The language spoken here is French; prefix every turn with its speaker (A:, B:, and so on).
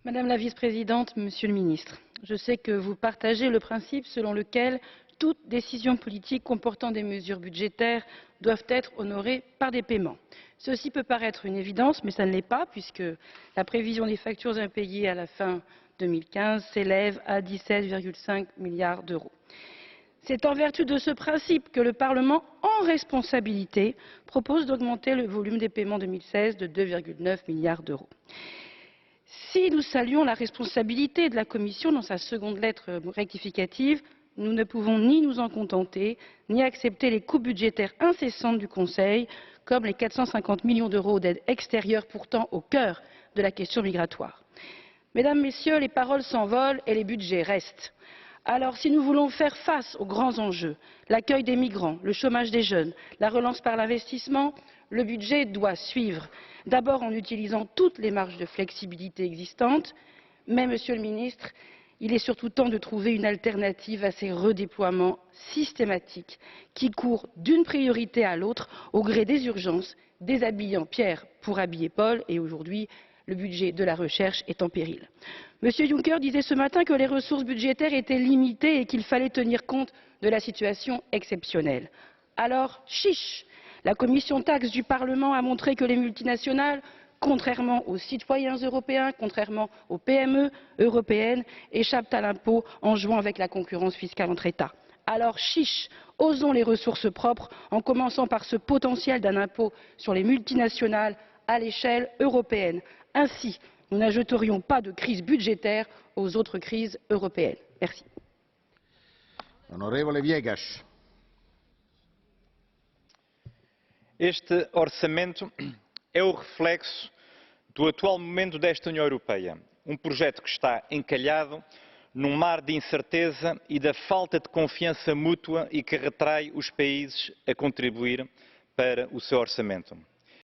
A: Madame la vice-présidente, Monsieur le ministre, je sais que vous partagez le principe selon lequel toute décision politique comportant des mesures budgétaires doivent être honorées par des paiements. Ceci peut paraître une évidence, mais ça ne l'est pas, puisque la prévision des factures impayées à la fin 2015 s'élève à 17,5 milliards d'euros. C'est en vertu de ce principe que le Parlement, en responsabilité, propose d'augmenter le volume des paiements 2016 de 2,9 milliards d'euros. Si nous saluons la responsabilité de la Commission dans sa seconde lettre rectificative, nous ne pouvons ni nous en contenter, ni accepter les coupes budgétaires incessantes du Conseil, comme les 450 millions d'euros d'aide extérieure, pourtant au cœur de la question migratoire. Mesdames, Messieurs, les paroles s'envolent et les budgets restent. Alors, si nous voulons faire face aux grands enjeux, l'accueil des migrants, le chômage des jeunes, la relance par l'investissement, le budget doit suivre, d'abord en utilisant toutes les marges de flexibilité existantes, mais, Monsieur le Ministre, il est surtout temps de trouver une alternative à ces redéploiements systématiques qui courent d'une priorité à l'autre au gré des urgences, déshabillant Pierre pour habiller Paul, et aujourd'hui, le budget de la recherche est en péril. M. Juncker disait ce matin que les ressources budgétaires étaient limitées et qu'il fallait tenir compte de la situation exceptionnelle. Alors, chiche! La commission taxe du Parlement a montré que les multinationales, contrairement aux citoyens européens, contrairement aux PME européennes, échappent à l'impôt en jouant avec la concurrence fiscale entre États. Alors, chiche! Osons les ressources propres, en commençant par ce potentiel d'un impôt sur les multinationales à l'échelle européenne. Ainsi, nous n'ajouterions pas de crise budgétaire aux autres crises européennes. Merci.
B: Onorevole Viegas.
C: Este orçamento é o reflexo do atual momento desta União Europeia. Projeto que está encalhado num mar de incerteza e da falta de confiança mútua e que retrai os países a contribuir para o seu orçamento.